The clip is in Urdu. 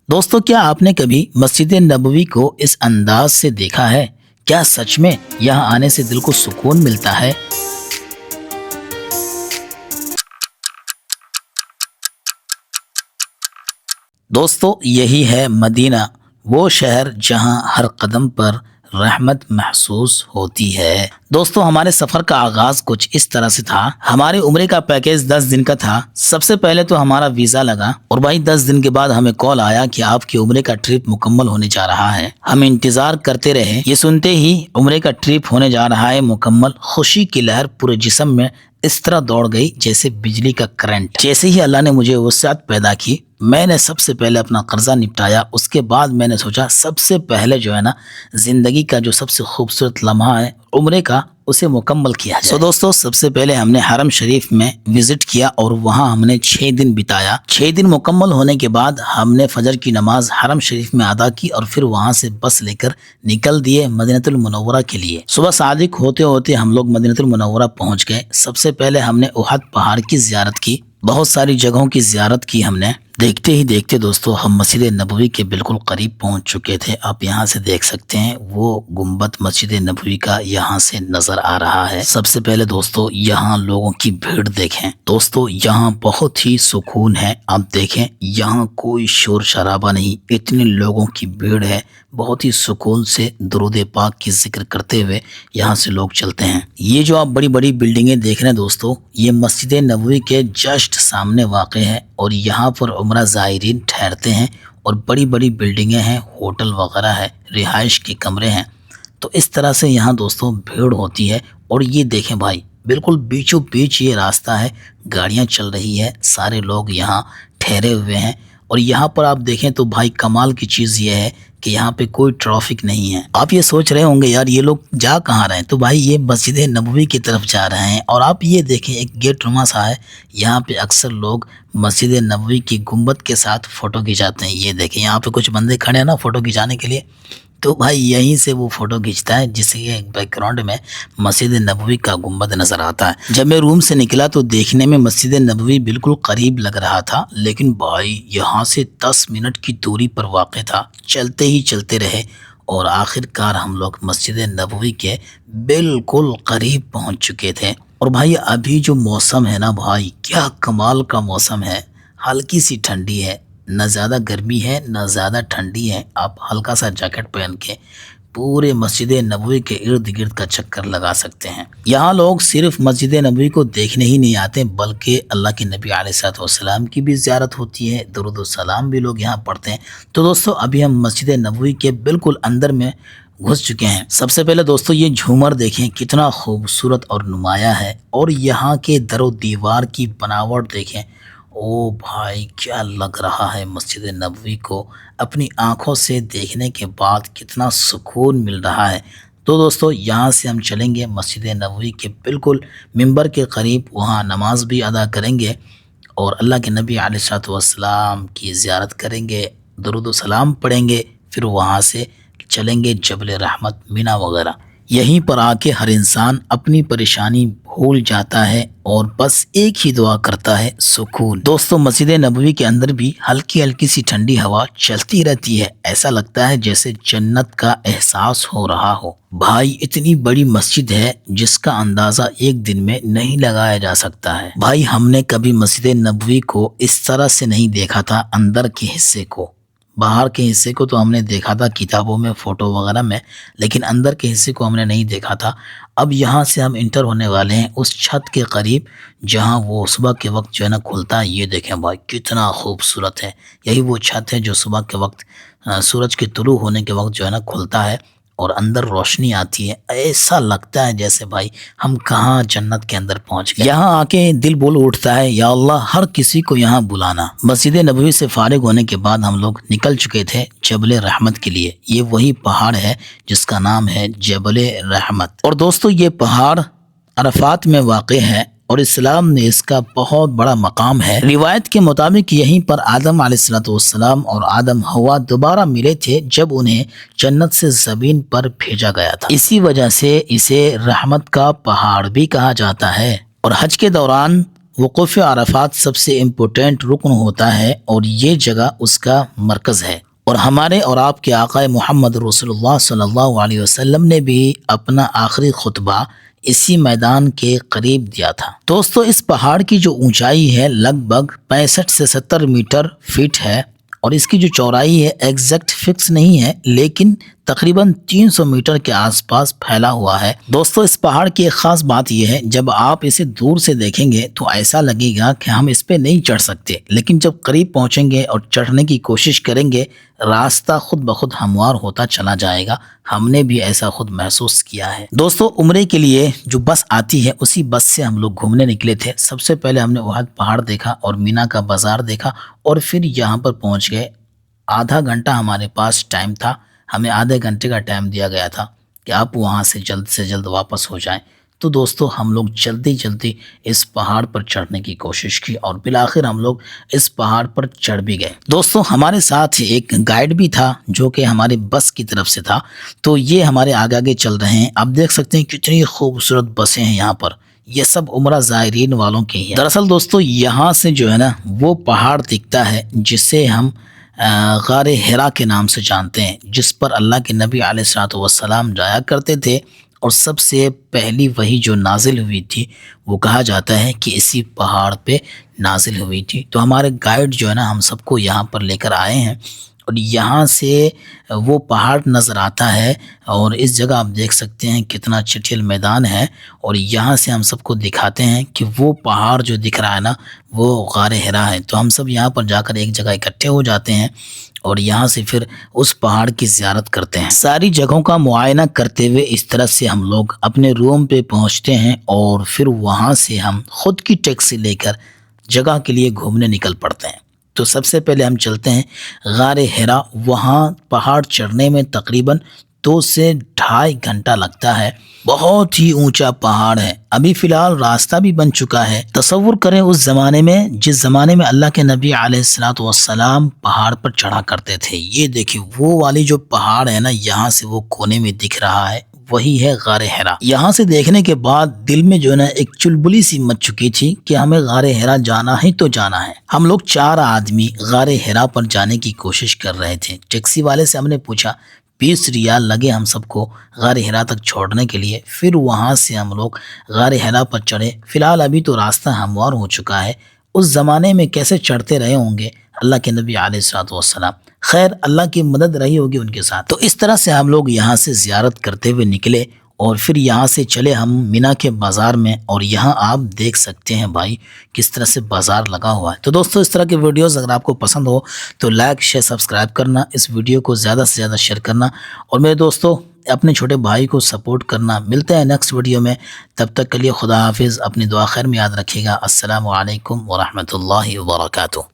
دوستو کیا آپ نے کبھی مسجد نبوی کو اس انداز سے دیکھا ہے؟ کیا سچ میں یہاں آنے سے دل کو سکون ملتا ہے؟ دوستو یہی ہے مدینہ، وہ شہر جہاں ہر قدم پر رحمت محسوس ہوتی ہے۔ دوستو ہمارے سفر کا آغاز کچھ اس طرح سے تھا۔ ہمارے عمرے کا پیکیج 10 دن کا تھا۔ سب سے پہلے تو ہمارا ویزا لگا اور بھائی 10 دن کے بعد ہمیں کال آیا کہ آپ کے عمرے کا ٹرپ مکمل ہونے جا رہا ہے۔ ہم انتظار کرتے رہے۔ یہ سنتے ہی عمرے کا ٹرپ ہونے جا رہا ہے مکمل، خوشی کی لہر پورے جسم میں اس طرح دوڑ گئی جیسے بجلی کا کرنٹ۔ جیسے ہی اللہ نے مجھے وسعت پیدا کی، میں نے سب سے پہلے اپنا قرضہ نپٹایا۔ اس کے بعد میں نے سوچا سب سے پہلے جو ہے نا، زندگی کا جو سب سے خوبصورت لمحہ ہے عمرے کا، اسے مکمل کیا جائے۔ دوستو سب سے پہلے ہم نے حرم شریف میں وزٹ کیا اور وہاں ہم نے 6 دن بتایا۔ 6 دن مکمل ہونے کے بعد ہم نے فجر کی نماز حرم شریف میں ادا کی اور پھر وہاں سے بس لے کر نکل دیے مدینہ المنورہ کے لیے۔ صبح صادق ہوتے ہوتے ہم لوگ مدینہ المنورہ پہنچ گئے۔ سب سے پہلے ہم نے احد پہاڑ کی زیارت کی، بہت ساری جگہوں کی زیارت کی ہم نے۔ دیکھتے ہی دیکھتے دوستو ہم مسجد نبوی کے بالکل قریب پہنچ چکے تھے۔ آپ یہاں سے دیکھ سکتے ہیں وہ گنبد مسجد نبوی کا یہاں سے نظر آ رہا ہے۔ سب سے پہلے دوستو یہاں لوگوں کی بھیڑ دیکھیں۔ دوستو یہاں بہت ہی سکون ہے۔ آپ دیکھیں یہاں کوئی شور شرابہ نہیں، اتنے لوگوں کی بھیڑ ہے۔ بہت ہی سکون سے درود پاک کی ذکر کرتے ہوئے یہاں سے لوگ چلتے ہیں۔ یہ جو آپ بڑی بڑی بلڈنگیں دیکھ رہے ہیں دوستو، یہ مسجد نبوی کے جسٹ سامنے واقع ہے اور یہاں پر عمرہ زائرین ٹھہرتے ہیں اور بڑی بڑی بلڈنگیں ہیں، ہوٹل وغیرہ ہے، رہائش کے کمرے ہیں۔ تو اس طرح سے یہاں دوستو بھیڑ ہوتی ہے۔ اور یہ دیکھیں بھائی، بالکل بیچوں بیچ یہ راستہ ہے، گاڑیاں چل رہی ہے، سارے لوگ یہاں ٹھہرے ہوئے ہیں۔ اور یہاں پر آپ دیکھیں تو بھائی کمال کی چیز یہ ہے کہ یہاں پہ کوئی ٹریفک نہیں ہے۔ آپ یہ سوچ رہے ہوں گے یار یہ لوگ جا کہاں رہے ہیں، تو بھائی یہ مسجد نبوی کی طرف جا رہے ہیں۔ اور آپ یہ دیکھیں ایک گیٹ نما سا ہے، یہاں پہ اکثر لوگ مسجد نبوی کی گنبد کے ساتھ فوٹو کھنچاتے ہیں۔ یہ دیکھیں یہاں پہ کچھ بندے کھڑے ہیں نا فوٹو کھنچانے کے لیے، تو بھائی یہیں سے وہ فوٹو کھینچتا ہے، جس سے یہ بیک گراؤنڈ میں مسجد نبوی کا گنبد نظر آتا ہے۔ جب میں روم سے نکلا تو دیکھنے میں مسجد نبوی بالکل قریب لگ رہا تھا، لیکن بھائی یہاں سے 10 منٹ کی دوری پر واقع تھا۔ چلتے ہی چلتے رہے اور آخر کار ہم لوگ مسجد نبوی کے بالکل قریب پہنچ چکے تھے۔ اور بھائی ابھی جو موسم ہے نا بھائی، کیا کمال کا موسم ہے، ہلکی سی ٹھنڈی ہے، نہ زیادہ گرمی ہے نہ زیادہ ٹھنڈی ہے۔ آپ ہلکا سا جیکٹ پہن کے پورے مسجد نبوی کے ارد گرد کا چکر لگا سکتے ہیں۔ یہاں لوگ صرف مسجد نبوی کو دیکھنے ہی نہیں آتے، بلکہ اللہ کے نبی علیہ السلام کی بھی زیارت ہوتی ہے، درود و سلام بھی لوگ یہاں پڑھتے ہیں۔ تو دوستو ابھی ہم مسجد نبوی کے بالکل اندر میں گھس چکے ہیں۔ سب سے پہلے دوستو یہ جھومر دیکھیں کتنا خوبصورت اور نمایاں ہے، اور یہاں کے در و دیوار کی بناوٹ دیکھیں۔ او بھائی کیا لگ رہا ہے، مسجد نبوی کو اپنی آنکھوں سے دیکھنے کے بعد کتنا سکون مل رہا ہے۔ تو دوستو یہاں سے ہم چلیں گے مسجد نبوی کے بالکل منبر کے قریب، وہاں نماز بھی ادا کریں گے اور اللہ کے نبی علیہ السلام کی زیارت کریں گے، درود و سلام پڑھیں گے، پھر وہاں سے چلیں گے جبل رحمت مینا وغیرہ۔ یہیں پر آ کے ہر انسان اپنی پریشانی بھول جاتا ہے اور بس ایک ہی دعا کرتا ہے، سکون۔ دوستو مسجد نبوی کے اندر بھی ہلکی ہلکی سی ٹھنڈی ہوا چلتی رہتی ہے، ایسا لگتا ہے جیسے جنت کا احساس ہو رہا ہو۔ بھائی اتنی بڑی مسجد ہے جس کا اندازہ ایک دن میں نہیں لگایا جا سکتا ہے۔ بھائی ہم نے کبھی مسجد نبوی کو اس طرح سے نہیں دیکھا تھا، اندر کے حصے کو۔ باہر کے حصے کو تو ہم نے دیکھا تھا کتابوں میں، فوٹو وغیرہ میں، لیکن اندر کے حصے کو ہم نے نہیں دیکھا تھا۔ اب یہاں سے ہم انٹر ہونے والے ہیں اس چھت کے قریب جہاں وہ صبح کے وقت جو ہے نا کھلتا ہے۔ یہ دیکھیں بھائی کتنا خوبصورت ہے، یہی وہ چھت ہے جو صبح کے وقت سورج کے طلوع ہونے کے وقت جو ہے نا کھلتا ہے اور اندر روشنی آتی ہے، ایسا لگتا ہے جیسے بھائی ہم کہاں جنت کے اندر پہنچ گئے۔ یہاں آ کے دل بول اٹھتا ہے یا اللہ ہر کسی کو یہاں بلانا۔ مسجد نبوی سے فارغ ہونے کے بعد ہم لوگ نکل چکے تھے جبل رحمت کے لیے۔ یہ وہی پہاڑ ہے جس کا نام ہے جبل رحمت۔ اور دوستو یہ پہاڑ عرفات میں واقع ہے اور اسلام نے اس کا بہت بڑا مقام ہے۔ روایت کے مطابق یہیں پر آدم علیہ السلام اور آدم حوا دوبارہ ملے تھے جب انہیں جنت سے زمین پر بھیجا گیا تھا، اسی وجہ سے اسے رحمت کا پہاڑ بھی کہا جاتا ہے۔ اور حج کے دوران وقوف عرفات سب سے امپورٹنٹ رکن ہوتا ہے اور یہ جگہ اس کا مرکز ہے، اور ہمارے اور آپ کے آقا محمد رسول اللہ صلی اللہ علیہ وسلم نے بھی اپنا آخری خطبہ اسی میدان کے قریب دیا تھا۔ دوستو اس پہاڑ کی جو اونچائی ہے لگ بھگ 65 سے 70 میٹر فٹ ہے، اور اس کی جو چوڑائی ہے ایگزیکٹ فکس نہیں ہے، لیکن تقریباً 300 میٹر کے آس پاس پھیلا ہوا ہے۔ دوستو اس پہاڑ کی ایک خاص بات یہ ہے، جب آپ اسے دور سے دیکھیں گے تو ایسا لگے گا کہ ہم اس پہ نہیں چڑھ سکتے، لیکن جب قریب پہنچیں گے اور چڑھنے کی کوشش کریں گے راستہ خود بخود ہموار ہوتا چلا جائے گا۔ ہم نے بھی ایسا خود محسوس کیا ہے۔ دوستو عمرے کے لیے جو بس آتی ہے اسی بس سے ہم لوگ گھومنے نکلے تھے۔ سب سے پہلے ہم نے احد پہاڑ دیکھا اور مینا کا بازار دیکھا، اور پھر یہاں پر پہنچ گئے۔ آدھا گھنٹہ ہمارے پاس ٹائم تھا، ہمیں آدھے گھنٹے کا ٹائم دیا گیا تھا کہ آپ وہاں سے جلد واپس ہو جائیں۔ تو دوستو ہم لوگ جلدی اس پہاڑ پر چڑھنے کی کوشش کی، اور بالآخر ہم لوگ اس پہاڑ پر چڑھ بھی گئے۔ دوستو ہمارے ساتھ ایک گائیڈ بھی تھا جو کہ ہمارے بس کی طرف سے تھا، تو یہ ہمارے آگے چل رہے ہیں۔ آپ دیکھ سکتے ہیں کتنی خوبصورت بسیں ہیں یہاں پر، یہ سب عمرہ زائرین والوں کے ہیں۔ دراصل دوستو یہاں سے جو ہے نا وہ پہاڑ دکھتا ہے جسے ہم غار حرا کے نام سے جانتے ہیں، جس پر اللہ کے نبی علیہ الصلوۃ والسلام جایا کرتے تھے، اور سب سے پہلی وحی جو نازل ہوئی تھی وہ کہا جاتا ہے کہ اسی پہاڑ پہ نازل ہوئی تھی۔ تو ہمارے گائیڈ جو ہے نا ہم سب کو یہاں پر لے کر آئے ہیں، اور یہاں سے وہ پہاڑ نظر آتا ہے، اور اس جگہ آپ دیکھ سکتے ہیں کتنا چٹیل میدان ہے، اور یہاں سے ہم سب کو دکھاتے ہیں کہ وہ پہاڑ جو دکھ رہا ہے نا وہ غار حرا ہے۔ تو ہم سب یہاں پر جا کر ایک جگہ اکٹھے ہو جاتے ہیں، اور یہاں سے پھر اس پہاڑ کی زیارت کرتے ہیں۔ ساری جگہوں کا معائنہ کرتے ہوئے اس طرح سے ہم لوگ اپنے روم پہ پہنچتے ہیں، اور پھر وہاں سے ہم خود کی ٹیکسی لے کر جگہ کے لیے گھومنے نکل پڑتے ہیں۔ تو سب سے پہلے ہم چلتے ہیں غار حرا۔ وہاں پہاڑ چڑھنے میں تقریباً 2 سے 2.5 گھنٹہ لگتا ہے، بہت ہی اونچا پہاڑ ہے۔ ابھی فی الحال راستہ بھی بن چکا ہے۔ تصور کریں اس زمانے میں، جس زمانے میں اللہ کے نبی علیہ الصلوۃ والسلام پہاڑ پر چڑھا کرتے تھے۔ یہ دیکھیں وہ والی جو پہاڑ ہے نا، یہاں سے وہ کونے میں دکھ رہا ہے، وہی ہے غار حرا۔ یہاں سے دیکھنے کے بعد دل میں جو ہے نا ایک چلبلی سی مچ چکی تھی کہ ہمیں غار حرا جانا ہے تو جانا ہے۔ ہم لوگ 4 آدمی غار حرا پر جانے کی کوشش کر رہے تھے۔ ٹیکسی والے سے ہم نے پوچھا، 20 ریال لگے ہم سب کو غار حرا تک چھوڑنے کے لیے۔ پھر وہاں سے ہم لوگ غار حرا پر چڑھے۔ فی الحال ابھی تو راستہ ہموار ہو چکا ہے، اس زمانے میں کیسے چڑھتے رہے ہوں گے اللہ کے نبی علیہ الصلوۃ والسلام، خیر اللہ کی مدد رہی ہوگی ان کے ساتھ۔ تو اس طرح سے ہم لوگ یہاں سے زیارت کرتے ہوئے نکلے، اور پھر یہاں سے چلے ہم مینا کے بازار میں، اور یہاں آپ دیکھ سکتے ہیں بھائی کس طرح سے بازار لگا ہوا ہے۔ تو دوستو اس طرح کے ویڈیوز اگر آپ کو پسند ہو تو لائک شیئر سبسکرائب کرنا، اس ویڈیو کو زیادہ سے زیادہ شیئر کرنا، اور میرے دوستو اپنے چھوٹے بھائی کو سپورٹ کرنا۔ ملتے ہیں نیکسٹ ویڈیو میں، تب تک کے لیے خدا حافظ، اپنی دعا خیر میں یاد رکھیے گا۔ السلام علیکم ورحمۃ اللہ وبرکاتہ۔